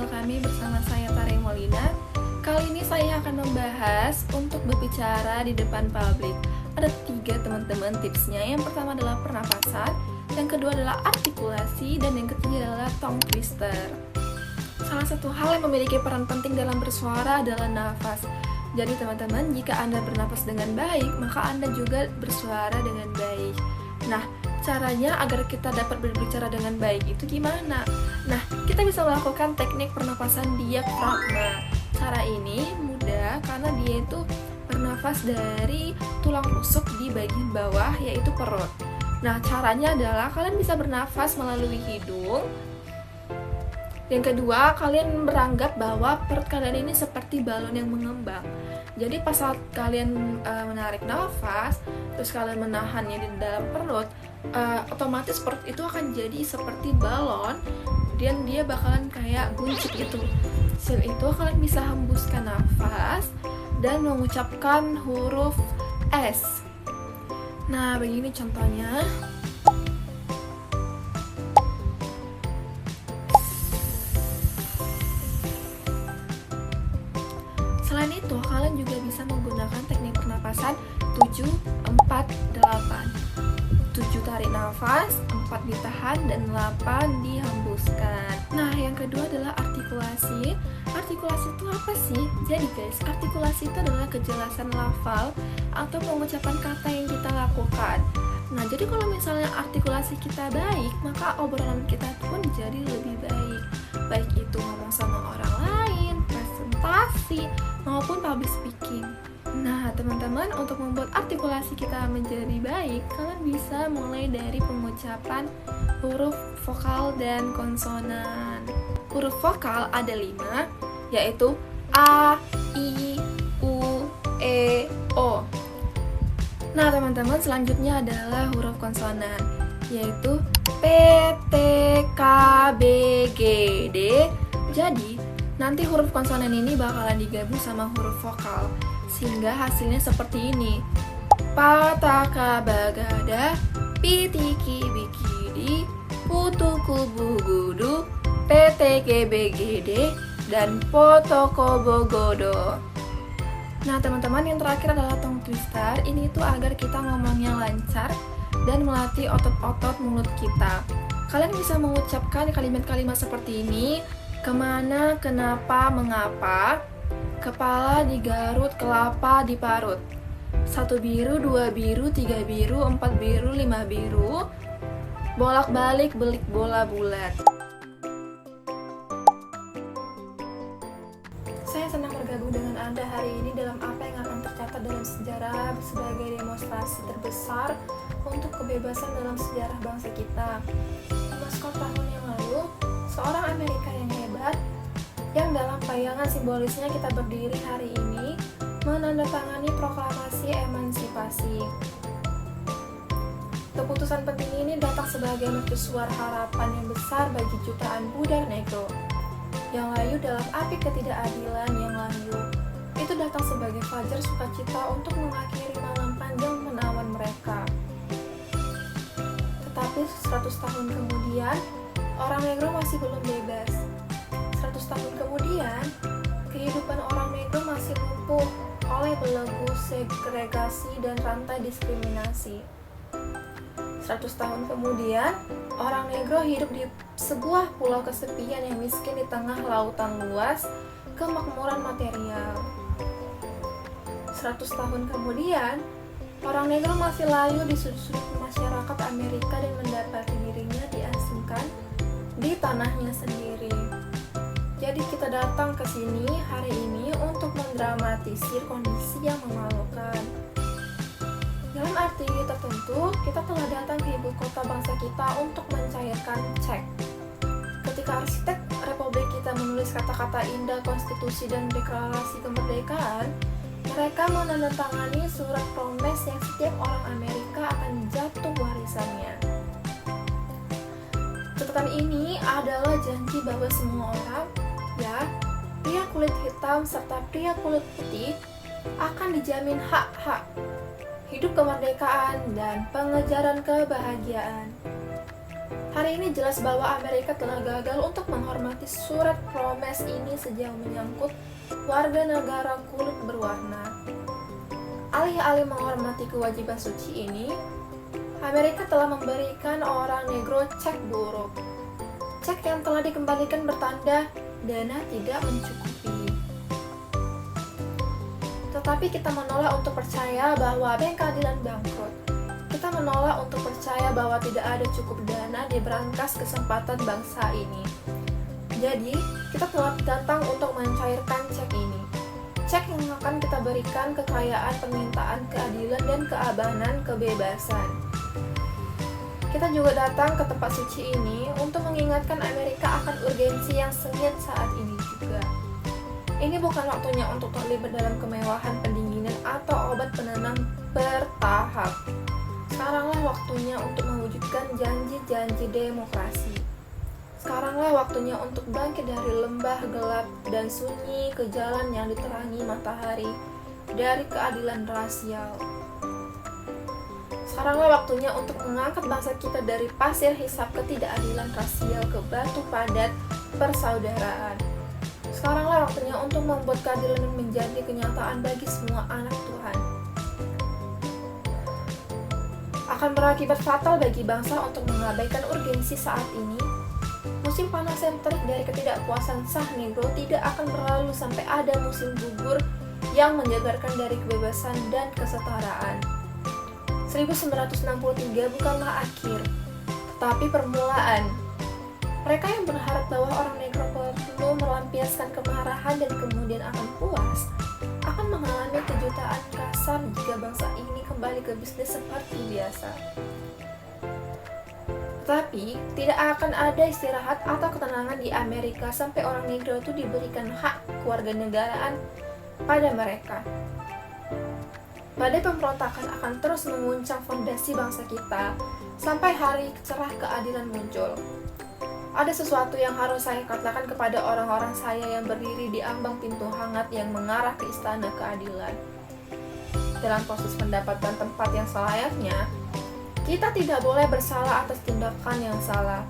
channel kami bersama saya Tare Molina. Kali ini saya akan membahas untuk berbicara di depan publik. Ada 3 teman-teman tipsnya. Yang pertama adalah pernapasan, yang kedua adalah artikulasi, dan yang ketiga adalah tongue twister. Salah satu hal yang memiliki peran penting dalam bersuara adalah nafas. Jadi teman-teman, jika Anda bernapas dengan baik, maka Anda juga bersuara dengan baik. Nah, caranya agar kita dapat berbicara dengan baik itu gimana? Nah, kita bisa melakukan teknik pernapasan diafragma. Cara ini mudah karena dia itu bernafas dari tulang rusuk di bagian bawah, yaitu perut. Nah, caranya adalah kalian bisa bernafas melalui hidung. Yang kedua, kalian beranggap bahwa perut kalian ini seperti balon yang mengembang. Jadi pas saat kalian menarik nafas, terus kalian menahannya di dalam perut, otomatis perut itu akan jadi seperti balon dan dia bakalan kayak buncit gitu. Setelah itu kalian bisa hembuskan nafas dan mengucapkan huruf S. Nah, begini contohnya. Selain itu, kalian juga bisa menggunakan teknik pernapasan 7-4-8. 7 tarik nafas, 4 ditahan, dan 8 dihembuskan. Nah, yang kedua adalah artikulasi. Artikulasi itu apa sih? Jadi guys, artikulasi itu adalah kejelasan lafal atau pengucapan kata yang kita lakukan. Nah, jadi kalau misalnya artikulasi kita baik, maka obrolan kita pun jadi lebih baik. Baik itu ngomong sama orang lain, presentasi, maupun public speaking. Nah, teman-teman, untuk membuat artikulasi kita menjadi baik, kalian bisa mulai dari pengucapan huruf vokal dan konsonan. Huruf vokal ada 5, yaitu A, I, U, E, O. Nah, teman-teman, selanjutnya adalah huruf konsonan, yaitu P, T, K, B, G, D. Jadi, nanti huruf konsonan ini bakalan digabung sama huruf vokal, sehingga hasilnya seperti ini: Pataka bagada, pitiki bikidi, putuku bugudu, PTG BGD, dan potoko bogodo. Nah, teman-teman, yang terakhir adalah tongue twister. Ini tuh agar kita ngomongnya lancar dan melatih otot-otot mulut kita. Kalian bisa mengucapkan kalimat-kalimat seperti ini: kemana, kenapa, mengapa, kepala digarut, kelapa diparut, 1 biru, 2 biru, 3 biru, 4 biru, 5 biru, bolak-balik belik bola bulat. Saya senang bergabung dengan Anda hari ini dalam apa yang akan tercatat dalam sejarah sebagai demonstrasi terbesar untuk kebebasan dalam sejarah bangsa kita. 5 tahun yang lalu, seorang Amerika yang hebat, yang dalam bayangan simbolisnya kita berdiri hari ini, menandatangani proklamasi emansipasi. Keputusan penting ini datang sebagai mercusuar harapan yang besar bagi jutaan budak negro yang layu dalam api ketidakadilan yang layu. Itu datang sebagai fajar sukacita untuk mengakhiri malam panjang menawan mereka. Tetapi 100 tahun kemudian, orang negro masih belum bebas. 100 tahun kemudian, kehidupan orang negro masih lumpuh oleh belenggu segregasi dan rantai diskriminasi. 100 tahun kemudian, orang negro hidup di sebuah pulau kesepian yang miskin di tengah lautan luas kemakmuran material. 100 tahun kemudian, orang negro masih layu di sudut-sudut masyarakat Amerika dan mendapati dirinya diasingkan di tanahnya sendiri. Jadi kita datang ke sini hari ini untuk mendramatisir kondisi yang memalukan. Dalam arti tertentu, kita telah datang ke ibu kota bangsa kita untuk mencairkan cek. Ketika arsitek Republik kita menulis kata-kata indah konstitusi dan deklarasi kemerdekaan, mereka menandatangani surat promes yang setiap orang Amerika akan jatuh warisannya. Catatan ini adalah janji bahwa semua orang, ya, pria kulit hitam serta pria kulit putih, akan dijamin hak-hak, hidup kemerdekaan, dan pengejaran kebahagiaan. Hari ini jelas bahwa Amerika telah gagal untuk menghormati surat promes ini sejauh menyangkut warga negara kulit berwarna. Alih-alih menghormati kewajiban suci ini, Amerika telah memberikan orang negro cek buruk. Cek yang telah dikembalikan bertanda dana tidak mencukupi. Tetapi kita menolak untuk percaya bahwa bank keadilan bangkrut. Kita menolak untuk percaya bahwa tidak ada cukup dana di berangkas kesempatan bangsa ini. Jadi, kita telah datang untuk mencairkan cek ini. Cek yang akan kita berikan kekayaan permintaan keadilan dan keabanan kebebasan. Kita juga datang ke tempat suci ini untuk mengingatkan Amerika akan urgensi yang sengit saat ini juga. Ini bukan waktunya untuk terlibat dalam kemewahan pendinginan atau obat penenang bertahap. Sekaranglah waktunya untuk mewujudkan janji-janji demokrasi. Sekaranglah waktunya untuk bangkit dari lembah gelap dan sunyi ke jalan yang diterangi matahari dari keadilan rasial. Sekaranglah waktunya untuk mengangkat bangsa kita dari pasir hisap ketidakadilan rasial ke batu padat persaudaraan. Sekaranglah waktunya untuk membuat keadilan menjadi kenyataan bagi semua anak Tuhan. Akan berakibat fatal bagi bangsa untuk mengabaikan urgensi saat ini. Musim panas yang terik dari ketidakpuasan sah negro tidak akan berlalu sampai ada musim gugur yang menjagarkan dari kebebasan dan kesetaraan. 1963 bukanlah akhir, tetapi permulaan. Mereka yang berharap bahwa orang negro perlu melampiaskan kemarahan dan kemudian akan puas, akan mengalami kejutaan kasar jika bangsa ini kembali ke bisnis seperti biasa. Tetapi, tidak akan ada istirahat atau ketenangan di Amerika sampai orang negro itu diberikan hak kewarganegaraan pada mereka. Badai pemberontakan akan terus menguncang fondasi bangsa kita sampai hari cerah keadilan muncul. Ada sesuatu yang harus saya katakan kepada orang-orang saya yang berdiri di ambang pintu hangat yang mengarah ke istana keadilan. Dalam proses pendapatan tempat yang selayaknya, kita tidak boleh bersalah atas tindakan yang salah.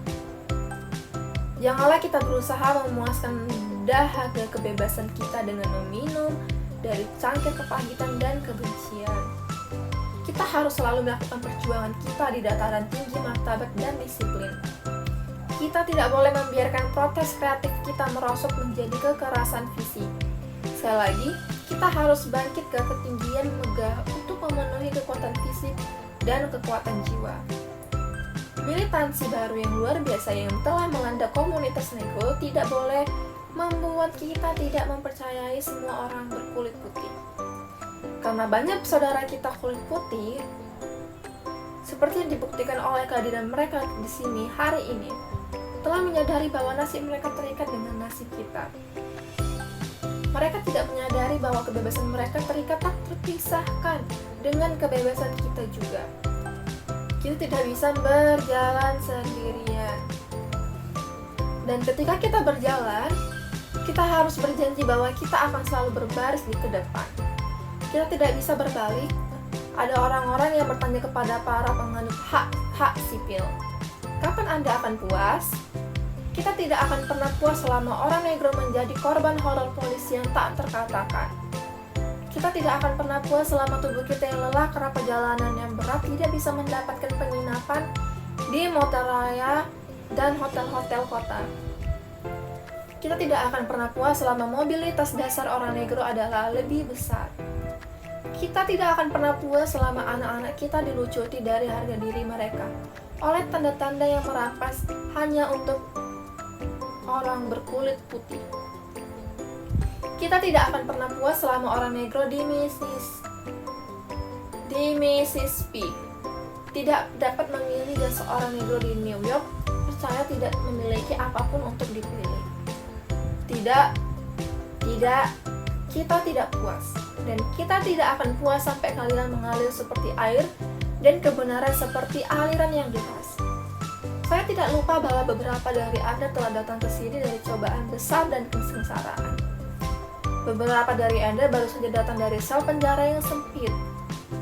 Janganlah kita berusaha memuaskan dahaga kebebasan kita dengan meminum dari cangkir kepahitan dan kebencian. Kita harus selalu melakukan perjuangan kita di dataran tinggi martabat dan disiplin. Kita tidak boleh membiarkan protes kreatif kita merosot menjadi kekerasan fisik. Sekali lagi, kita harus bangkit ke ketinggian megah untuk memenuhi kekuatan fisik dan kekuatan jiwa. Militansi baru yang luar biasa yang telah melanda komunitas negro tidak boleh membuat kita tidak mempercayai semua orang berkulit putih. Karena banyak saudara kita kulit putih, seperti yang dibuktikan oleh kehadiran mereka di sini hari ini, telah menyadari bahwa nasib mereka terikat dengan nasib kita. Mereka tidak menyadari bahwa kebebasan mereka terikat tak terpisahkan dengan kebebasan kita juga. Kita tidak bisa berjalan sendirian. Dan ketika kita berjalan, kita harus berjanji bahwa kita akan selalu berbaris di depan. Kita tidak bisa berbalik. Ada orang-orang yang bertanya kepada para penganut hak sipil, kapan Anda akan puas? Kita tidak akan pernah puas selama orang negro menjadi korban horor polisi yang tak terkatakan. Kita tidak akan pernah puas selama tubuh kita yang lelah karena perjalanan yang berat tidak bisa mendapatkan penginapan di motel raya dan hotel-hotel kota. Kita tidak akan pernah puas selama mobilitas dasar orang negro adalah lebih besar. Kita tidak akan pernah puas selama anak-anak kita dilucuti dari harga diri mereka oleh tanda-tanda yang merampas hanya untuk orang berkulit putih. Kita tidak akan pernah puas selama orang negro di Mississippi tidak dapat memilih dan seorang negro di New York percaya tidak memiliki apapun untuk dipilih. Tidak, kita tidak puas. Dan kita tidak akan puas sampai keadilan mengalir seperti air dan kebenaran seperti aliran yang deras. Saya tidak lupa bahwa beberapa dari Anda telah datang ke sini dari cobaan besar dan kesengsaraan. Beberapa dari Anda baru saja datang dari sel penjara yang sempit.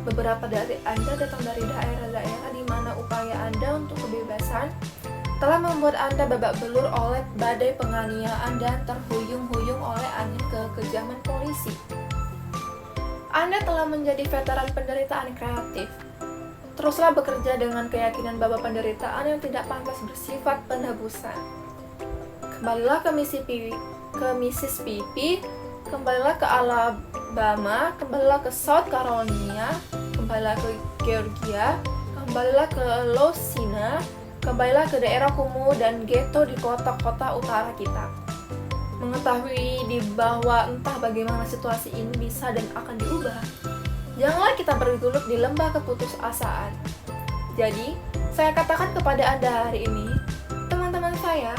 Beberapa dari Anda datang dari daerah-daerah di mana upaya Anda untuk kebebasan telah membuat Anda babak belur oleh badai penganiayaan dan terhuyung-huyung oleh angin kekejaman polisi. Anda telah menjadi veteran penderitaan kreatif. Teruslah bekerja dengan keyakinan bahwa penderitaan yang tidak pantas bersifat penebusan. Kembalilah ke Mississippi, kembalilah ke Alabama, kembalilah ke South Carolina, kembalilah ke Georgia, kembalilah ke Louisiana, kembalilah ke daerah kumuh dan ghetto di kota-kota utara kita. Mengetahui bahwa entah bagaimana situasi ini bisa dan akan diubah, janganlah kita bergelut di lembah keputusasaan. Jadi, saya katakan kepada Anda hari ini, teman-teman saya,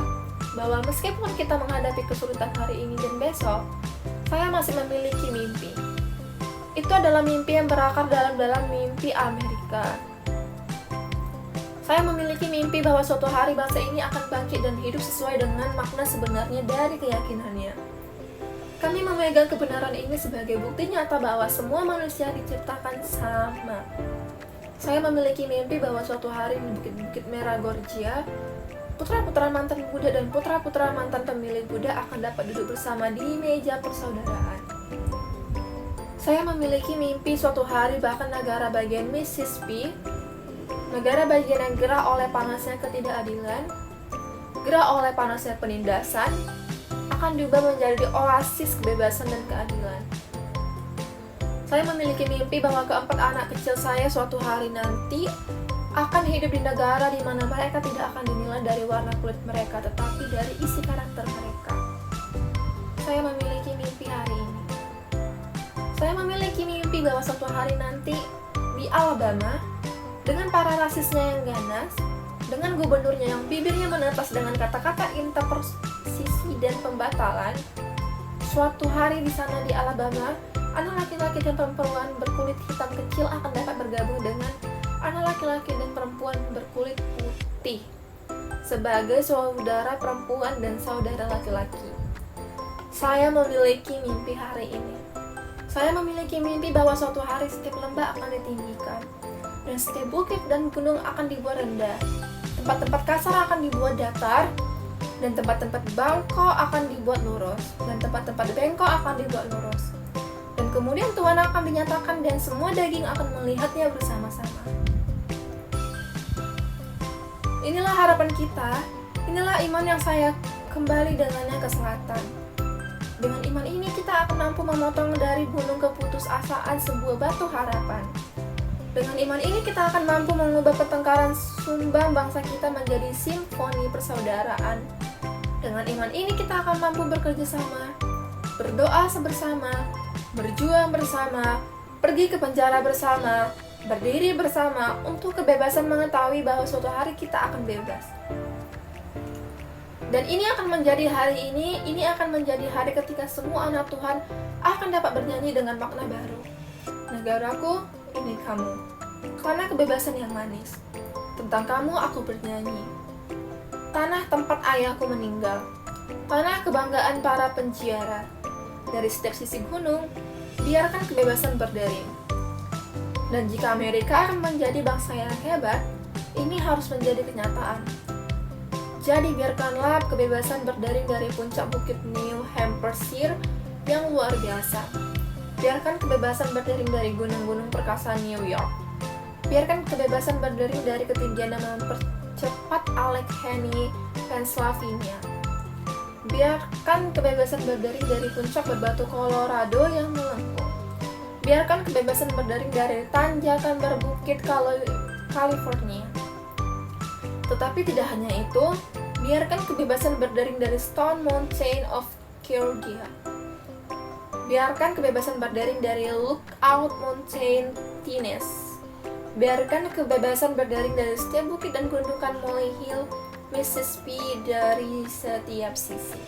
bahwa meskipun kita menghadapi kesulitan hari ini dan besok, saya masih memiliki mimpi. Itu adalah mimpi yang berakar dalam mimpi Amerika. Saya memiliki mimpi bahwa suatu hari bangsa ini akan bangkit dan hidup sesuai dengan makna sebenarnya dari keyakinannya. Kami memegang kebenaran ini sebagai bukti nyata bahwa semua manusia diciptakan sama. Saya memiliki mimpi bahwa suatu hari di Bukit-Bukit Merah Georgia, putra-putra mantan Buddha dan putra-putra mantan pemilik Buddha akan dapat duduk bersama di meja persaudaraan. Saya memiliki mimpi suatu hari bahkan negara bagian Mississippi, negara bagian yang gerah oleh panasnya ketidakadilan, gerah oleh panasnya penindasan, akan diubah menjadi oasis kebebasan dan keadilan. Saya memiliki mimpi bahwa keempat anak kecil saya suatu hari nanti akan hidup di negara di mana mereka tidak akan dinilai dari warna kulit mereka, tetapi dari isi karakter mereka. Saya memiliki mimpi hari ini. Saya memiliki mimpi bahwa suatu hari nanti di Alabama, dengan para rasisnya yang ganas, dengan gubernurnya yang bibirnya menetas dengan kata-kata interposisi dan pembatalan, suatu hari di sana di Alabama, anak laki-laki dan perempuan berkulit hitam kecil akan dapat bergabung dengan anak laki-laki dan perempuan berkulit putih sebagai saudara perempuan dan saudara laki-laki. Saya memiliki mimpi hari ini. Saya memiliki mimpi bahwa suatu hari setiap lembah akan ditinggikan, dan setiap bukit dan gunung akan dibuat rendah. Tempat-tempat kasar akan dibuat datar, dan tempat-tempat bangkok akan dibuat lurus, dan tempat-tempat bengkok akan dibuat lurus. Dan kemudian Tuhan akan dinyatakan dan semua daging akan melihatnya bersama-sama. Inilah harapan kita, inilah iman yang saya kembali dengannya ke selatan. Dengan iman ini kita akan mampu memotong dari gunung keputusasaan sebuah batu harapan. Dengan iman ini kita akan mampu mengubah pertengkaran sumbang bangsa kita menjadi simfoni persaudaraan. Dengan iman ini kita akan mampu bekerja sama, berdoa bersama, berjuang bersama, pergi ke penjara bersama, berdiri bersama untuk kebebasan mengetahui bahwa suatu hari kita akan bebas. Dan ini akan menjadi ini akan menjadi hari ketika semua anak Tuhan akan dapat bernyanyi dengan makna baru. Negaraku, ini kamu, karena kebebasan yang manis. Tentang kamu aku bernyanyi. Tanah tempat ayahku meninggal, tanah kebanggaan para penjara. Dari setiap sisi gunung, biarkan kebebasan berdering. Dan jika Amerika akan menjadi bangsa yang hebat, ini harus menjadi kenyataan. Jadi biarkanlah kebebasan berdering dari puncak bukit New Hampshire yang luar biasa. Biarkan kebebasan berdering dari gunung-gunung perkasa New York. Biarkan kebebasan berdering dari ketinggian yang mempercepat Allegheny, Pennsylvania. Biarkan kebebasan berdering dari puncak berbatu Colorado yang melengkung. Biarkan kebebasan berdering dari tanjakan berbukit California. Tetapi tidak hanya itu, biarkan kebebasan berdering dari Stone Mountain of Georgia. Biarkan kebebasan berdering dari Lookout Mountain, Tennessee. Biarkan kebebasan berdering dari setiap bukit dan gundukan Molly Hill, Mississippi dari setiap sisi.